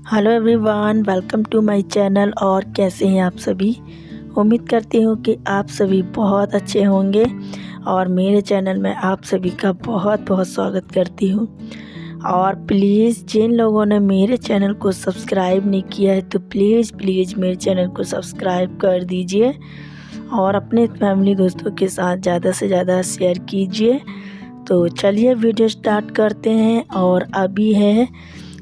Hello everyone, welcome to my channel. और कैसे हैं आप सभी। उम्मीद करती हूँ कि आप सभी बहुत अच्छे होंगे और मेरे चैनल में आप सभी का बहुत बहुत स्वागत करती हूँ। और प्लीज़ जिन लोगों ने मेरे चैनल को सब्सक्राइब नहीं किया है तो प्लीज़ मेरे चैनल को सब्सक्राइब कर दीजिए और अपने फैमिली दोस्तों के साथ ज़्यादा से ज़्यादा शेयर कीजिए। तो चलिए वीडियो स्टार्ट करते हैं। और अभी है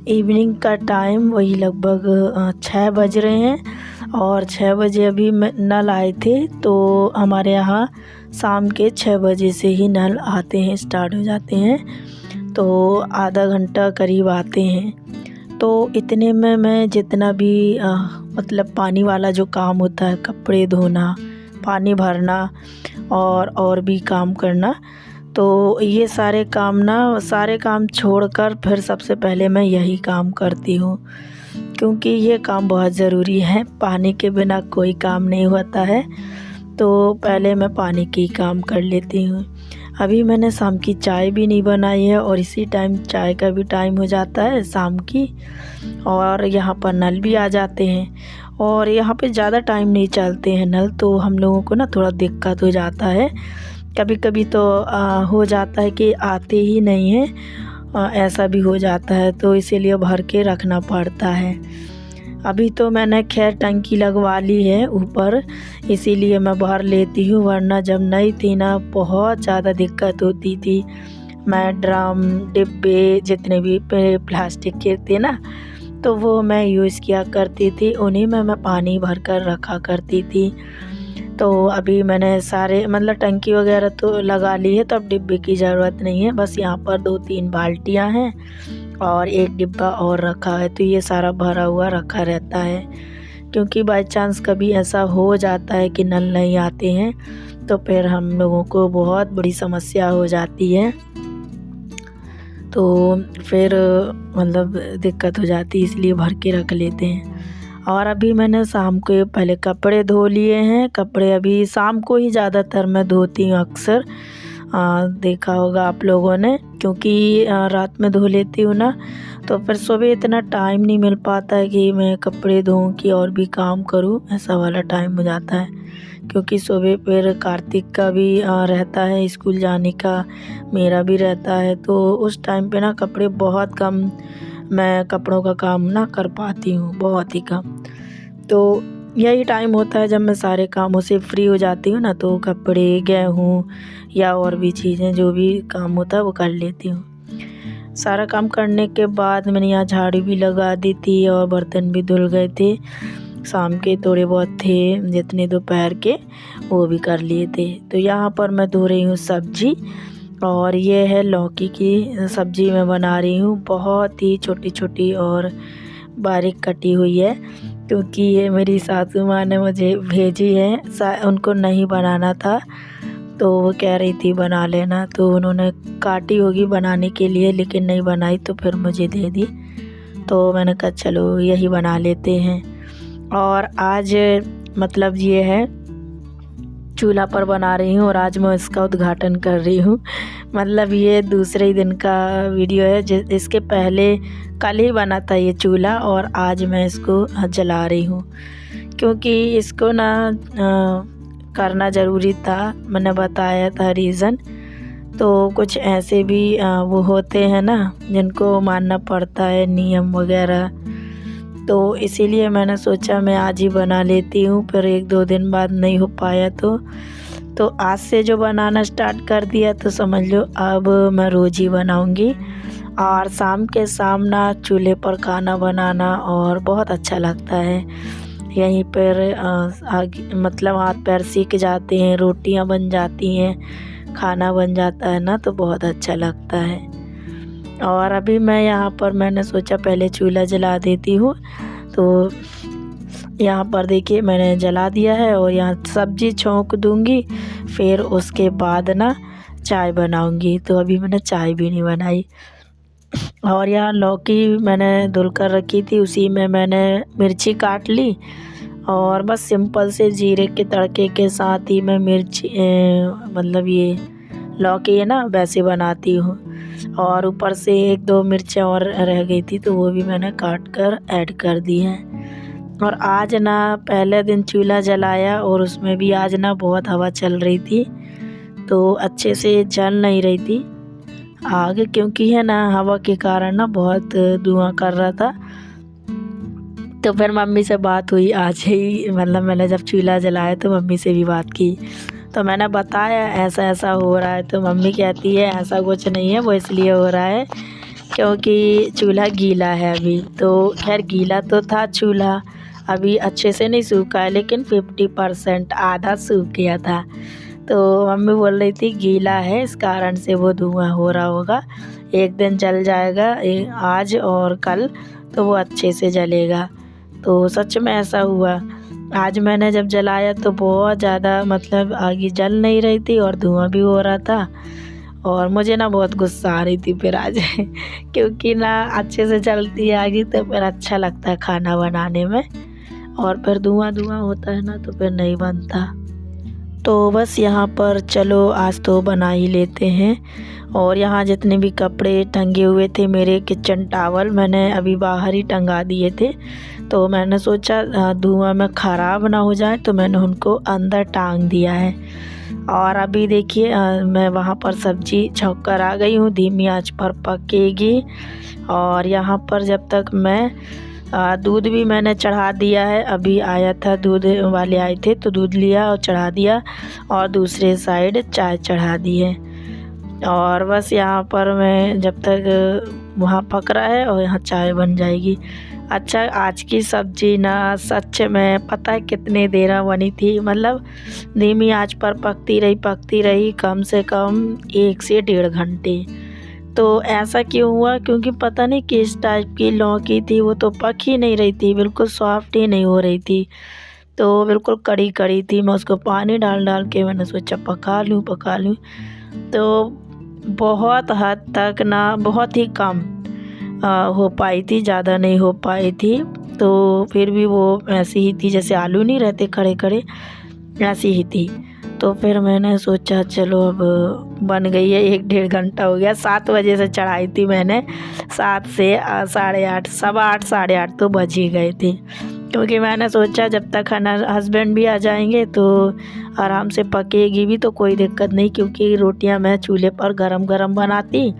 इवनिंग का टाइम, वही लगभग 6 बज रहे हैं और 6 बजे अभी नल आए थे। तो हमारे यहाँ शाम के 6 बजे से ही नल आते हैं, स्टार्ट हो जाते हैं। तो आधा घंटा करीब आते हैं। तो इतने में मैं जितना भी मतलब पानी वाला जो काम होता है, कपड़े धोना, पानी भरना और भी काम करना, तो ये सारे काम छोड़कर फिर सबसे पहले मैं यही काम करती हूँ, क्योंकि ये काम बहुत ज़रूरी है। पानी के बिना कोई काम नहीं होता है। तो पहले मैं पानी की काम कर लेती हूँ। अभी मैंने शाम की चाय भी नहीं बनाई है और इसी टाइम चाय का भी टाइम हो जाता है शाम की। और यहाँ पर नल भी आ जाते हैं और यहाँ पे ज़्यादा टाइम नहीं चलते हैं नल, तो हम लोगों को ना थोड़ा दिक्कत हो जाता है। कभी कभी तो हो जाता है कि आते ही नहीं हैं, ऐसा भी हो जाता है, तो इसीलिए भर के रखना पड़ता है। अभी तो मैंने खैर टंकी लगवा ली है ऊपर, इसीलिए मैं भर लेती हूँ, वरना जब नहीं थी ना बहुत ज़्यादा दिक्कत होती थी। मैं ड्रम डिब्बे जितने भी प्लास्टिक के थे ना, तो वो मैं यूज़ किया करती थी, उन्हीं में मैं पानी भर कर रखा करती थी। तो अभी मैंने सारे मतलब टंकी वगैरह तो लगा ली है, तो अब डिब्बे की ज़रूरत नहीं है। बस यहाँ पर 2-3 बाल्टियाँ हैं और एक डिब्बा और रखा है, तो ये सारा भरा हुआ रखा रहता है। क्योंकि बाय चांस कभी ऐसा हो जाता है कि नल नहीं आते हैं, तो फिर हम लोगों को बहुत बड़ी समस्या हो जाती है। तो फिर मतलब दिक्कत हो जाती है, इसलिए भर के रख लेते हैं। और अभी मैंने शाम को पहले कपड़े धो लिए हैं। कपड़े अभी शाम को ही ज़्यादातर मैं धोती हूँ अक्सर, देखा होगा आप लोगों ने, क्योंकि रात में धो लेती हूँ ना, तो फिर सुबह इतना टाइम नहीं मिल पाता है कि मैं कपड़े धोऊँ कि और भी काम करूँ, ऐसा वाला टाइम हो जाता है। क्योंकि सुबह फिर कार्तिक का भी रहता है स्कूल जाने का, मेरा भी रहता है, तो उस टाइम पे ना कपड़े बहुत कम, मैं कपड़ों का काम ना कर पाती हूँ, बहुत ही कम। तो यही टाइम होता है जब मैं सारे कामों से फ्री हो जाती हूँ ना, तो कपड़े, गेहूँ या और भी चीज़ें जो भी काम होता है वो कर लेती हूँ। सारा काम करने के बाद मैंने यहाँ झाड़ू भी लगा दी थी और बर्तन भी धुल गए थे। शाम के थोड़े बहुत थे, जितने दोपहर के वो भी कर लिए थे। तो यहाँ पर मैं धो रही हूँ सब्जी, और ये है लौकी की सब्ज़ी मैं बना रही हूँ। बहुत ही छोटी छोटी और बारीक कटी हुई है, क्योंकि ये मेरी सासू माँ ने मुझे भेजी है। उनको नहीं बनाना था, तो वो कह रही थी बना लेना, तो उन्होंने काटी होगी बनाने के लिए, लेकिन नहीं बनाई, तो फिर मुझे दे दी। तो मैंने कहा चलो यही बना लेते हैं। और आज मतलब ये है चूल्हा पर बना रही हूँ और आज मैं इसका उद्घाटन कर रही हूँ। मतलब ये दूसरे ही दिन का वीडियो है, इसके पहले कल ही बना था ये चूल्हा और आज मैं इसको जला रही हूँ, क्योंकि इसको ना करना ज़रूरी था। मैंने बताया था रीज़न। तो कुछ ऐसे भी वो होते हैं ना जिनको मानना पड़ता है, नियम वगैरह, तो इसीलिए मैंने सोचा मैं आज ही बना लेती हूँ। फिर 1-2 दिन बाद नहीं हो पाया, तो आज से जो बनाना स्टार्ट कर दिया, तो समझ लो अब मैं रोज़ ही बनाऊँगी। और शाम के शाम ना चूल्हे पर खाना बनाना और बहुत अच्छा लगता है। यहीं पर मतलब हाथ पैर सीख जाते हैं, रोटियां बन जाती हैं, खाना बन जाता है ना, तो बहुत अच्छा लगता है। और अभी मैं यहाँ पर मैंने सोचा पहले चूल्हा जला देती हूँ। तो यहाँ पर देखिए मैंने जला दिया है और यहाँ सब्ज़ी छौंक दूँगी, फिर उसके बाद ना चाय बनाऊँगी। तो अभी मैंने चाय भी नहीं बनाई। और यहाँ लौकी मैंने धुल कर रखी थी, उसी में मैंने मिर्ची काट ली और बस सिंपल से जीरे के तड़के के साथ ही मैं मिर्ची मतलब ये लौकी है ना वैसे बनाती हूँ। और ऊपर से 1-2 मिर्चें और रह गई थी तो वो भी मैंने काट कर ऐड कर दी हैं। और आज ना पहले दिन चूल्हा जलाया और उसमें भी आज ना बहुत हवा चल रही थी, तो अच्छे से जल नहीं रही थी आग, क्योंकि है ना हवा के कारण ना बहुत धुआं कर रहा था। तो फिर मम्मी से बात हुई आज ही, मतलब मैंने जब चूल्हा जलाया तो मम्मी से भी बात की, तो मैंने बताया ऐसा ऐसा हो रहा है। तो मम्मी कहती है ऐसा कुछ नहीं है, वो इसलिए हो रहा है क्योंकि चूल्हा गीला है अभी। तो खैर गीला तो था चूल्हा, अभी अच्छे से नहीं सूखा है, लेकिन 50% आधा सूख गया था। तो मम्मी बोल रही थी गीला है इस कारण से वो धुआं हो रहा होगा, एक दिन जल जाएगा आज और कल तो वो अच्छे से जलेगा। तो सच में ऐसा हुआ। आज मैंने जब जलाया तो बहुत ज़्यादा मतलब आग जल नहीं रही थी और धुआं भी हो रहा था, और मुझे ना बहुत गुस्सा आ रही थी फिर आज क्योंकि ना अच्छे से जलती है आग तो फिर अच्छा लगता है खाना बनाने में, और फिर धुआं धुआं होता है ना तो फिर नहीं बनता। तो बस यहाँ पर चलो आज तो बना ही लेते हैं। और यहाँ जितने भी कपड़े टंगे हुए थे, मेरे किचन टॉवल मैंने अभी बाहर ही टंगा दिए थे, तो मैंने सोचा धुआं में ख़राब ना हो जाए, तो मैंने उनको अंदर टांग दिया है। और अभी देखिए मैं वहाँ पर सब्ज़ी छौंक कर आ गई हूँ, धीमी आंच पर पकेगी। और यहाँ पर जब तक मैं दूध भी मैंने चढ़ा दिया है, अभी आया था दूध वाले आए थे तो दूध लिया और चढ़ा दिया, और दूसरे साइड चाय चढ़ा दी है। और बस यहाँ पर मैं जब तक वहाँ पक रहा है और यहाँ चाय बन जाएगी। अच्छा आज की सब्ज़ी ना सच में पता है कितने देर बनी थी, मतलब धीमी आंच पर पकती रही कम से कम 1 से 1.5 घंटे। तो ऐसा क्यों हुआ, क्योंकि पता नहीं किस टाइप की लौकी थी, वो तो पक ही नहीं रही थी, बिल्कुल सॉफ्ट ही नहीं हो रही थी, तो बिल्कुल कड़ी कड़ी थी। मैं उसको पानी डाल डाल के मैंने सोचा पका लूँ, तो बहुत हद तक ना बहुत ही कम हो पाई थी, ज़्यादा नहीं हो पाई थी। तो फिर भी वो ऐसी ही थी जैसे आलू नहीं रहते खड़े खड़े, ऐसी ही थी। तो फिर मैंने सोचा चलो अब बन गई है, 1-1.5 घंटा हो गया। 7 बजे से चढ़ाई थी मैंने, 7 से 8:30 8:15 8:30 तो बज ही गए थे, क्योंकि मैंने सोचा जब तक है ना हस्बैंड भी आ जाएंगे तो आराम से पकेगी भी तो कोई दिक्कत नहीं, क्योंकि रोटियां मैं चूल्हे पर गरम गरम बनाती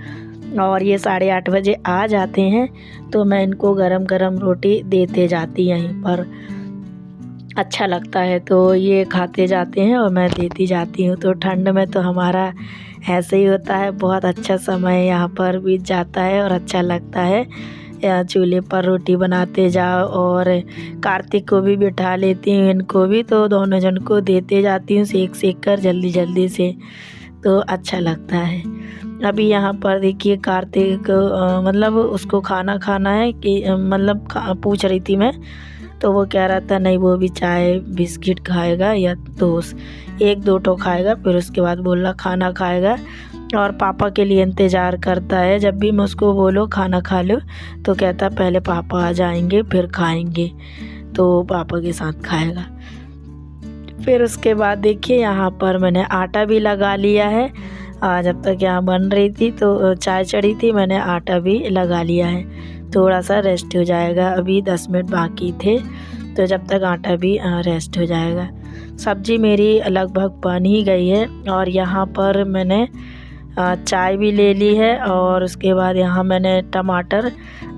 और ये 8:30 बजे आ जाते हैं, तो मैं इनको गरम गरम रोटी देते जाती यहीं पर, अच्छा लगता है तो ये खाते जाते हैं और मैं देती जाती हूँ। तो ठंड में तो हमारा ऐसे ही होता है, बहुत अच्छा समय यहाँ पर बीत जाता है और अच्छा लगता है। या चूल्हे पर रोटी बनाते जाओ, और कार्तिक को भी बिठा लेती हूँ, इनको भी, तो दोनों जन को देते जाती हूँ सेक सेक कर जल्दी जल्दी से, तो अच्छा लगता है। अभी यहाँ पर देखिए कार्तिक मतलब उसको खाना खाना है कि मतलब पूछ रही थी मैं, तो वो कह रहा था नहीं वो भी चाय बिस्किट खाएगा या टोस्ट, 1-2 ठो खाएगा, फिर उसके बाद बोल रहा खाना खाएगा। और पापा के लिए इंतज़ार करता है, जब भी मैं उसको बोलो खाना खा लो तो कहता पहले पापा आ जाएंगे फिर खाएंगे, तो पापा के साथ खाएगा। फिर उसके बाद देखिए यहाँ पर मैंने आटा भी लगा लिया है। जब तक यहाँ बन रही थी तो चाय चढ़ी थी, मैंने आटा भी लगा लिया है, थोड़ा सा रेस्ट हो जाएगा, अभी 10 मिनट बाकी थे, तो जब तक आटा भी रेस्ट हो जाएगा। सब्ज़ी मेरी लगभग बन ही गई है, और यहाँ पर मैंने चाय भी ले ली है, और उसके बाद यहाँ मैंने टमाटर,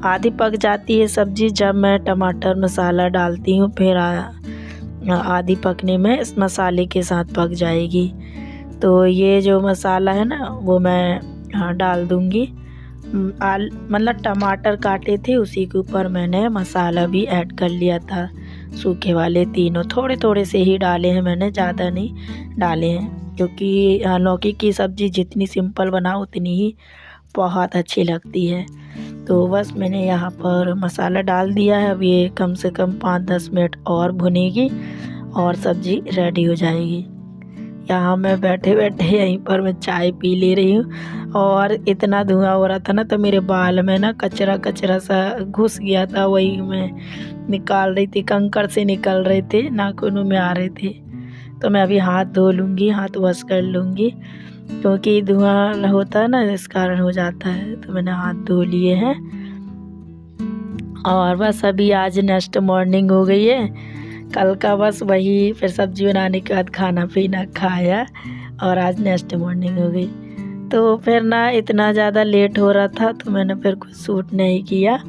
आधी पक जाती है सब्ज़ी जब मैं टमाटर मसाला डालती हूँ, फिर आधी पकने में इस मसाले के साथ पक जाएगी। तो ये जो मसाला है ना वो मैं डाल दूँगी। मतलब टमाटर काटे थे उसी के ऊपर मैंने मसाला भी ऐड कर लिया था, सूखे वाले तीनों, थोड़े थोड़े से ही डाले हैं मैंने, ज़्यादा नहीं डाले हैं, क्योंकि लौकी की सब्ज़ी जितनी सिंपल बनाओ उतनी ही बहुत अच्छी लगती है। तो बस मैंने यहाँ पर मसाला डाल दिया है, अब ये कम से कम 5-10 मिनट और भुनेगी और सब्ज़ी रेडी हो जाएगी। यहाँ मैं बैठे बैठे यहीं पर मैं चाय पी ले रही हूँ, और इतना धुआं हो रहा था ना तो मेरे बाल में ना कचरा सा घुस गया था, वही मैं निकाल रही थी, कंकड़ से निकल रहे थे, नाखूनों में आ रहे थे। तो मैं अभी हाथ धो लूँगी, हाथ वॉश कर लूँगी, क्योंकि धुआं होता है ना, इस कारण हो जाता है। तो मैंने हाथ धो लिए हैं और बस अभी आज नेक्स्ट मॉर्निंग हो गई है। कल का बस वही फिर सब्जी बनाने के बाद खाना पीना खाया और आज नेक्स्ट मॉर्निंग हो गई। तो फिर ना इतना ज़्यादा लेट हो रहा था तो मैंने फिर कुछ शूट नहीं किया।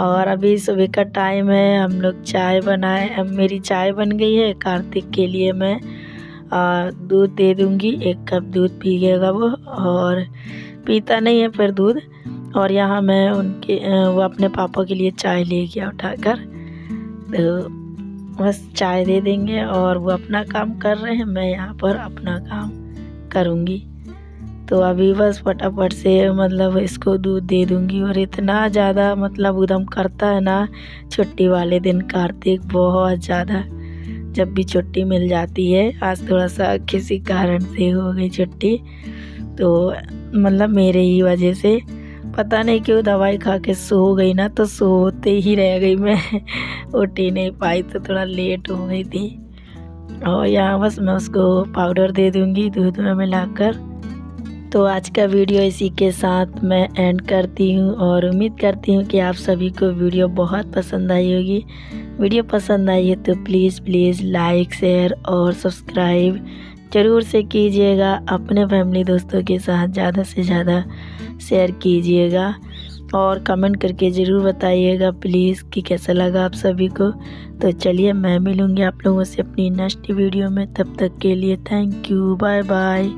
और अभी सुबह का टाइम है, हम लोग चाय बनाए। अब मेरी चाय बन गई है। कार्तिक के लिए मैं दूध दे दूँगी, 1 कप दूध पिएगा वो, और पीता नहीं है फिर दूध। और यहाँ मैं वो अपने पापा के लिए चाय ले गया उठाकर, तो बस चाय दे देंगे और वो अपना काम कर रहे हैं, मैं यहाँ पर अपना काम करूँगी। तो अभी बस फटाफट से मतलब इसको दूध दे दूँगी। और इतना ज़्यादा मतलब उधम करता है ना छुट्टी वाले दिन कार्तिक, बहुत ज़्यादा। जब भी छुट्टी मिल जाती है, आज थोड़ा सा किसी कारण से हो गई छुट्टी, तो मतलब मेरे ही वजह से, पता नहीं क्यों दवाई खा के सो गई ना, तो सोते ही रह गई मैं उठ ही नहीं पाई, तो थोड़ा लेट हो गई थी। और यहाँ बस मैं उसको पाउडर दे दूँगी दूध में मिलाकर। तो आज का वीडियो इसी के साथ मैं एंड करती हूँ और उम्मीद करती हूँ कि आप सभी को वीडियो बहुत पसंद आई होगी। वीडियो पसंद आई है तो प्लीज़ लाइक, शेयर और सब्सक्राइब ज़रूर से कीजिएगा। अपने फैमिली दोस्तों के साथ ज़्यादा से ज़्यादा शेयर कीजिएगा और कमेंट करके ज़रूर बताइएगा प्लीज़ कि कैसा लगा आप सभी को। तो चलिए, मैं मिलूँगी आप लोगों से अपनी नेक्स्ट वीडियो में। तब तक के लिए थैंक यू, बाय बाय।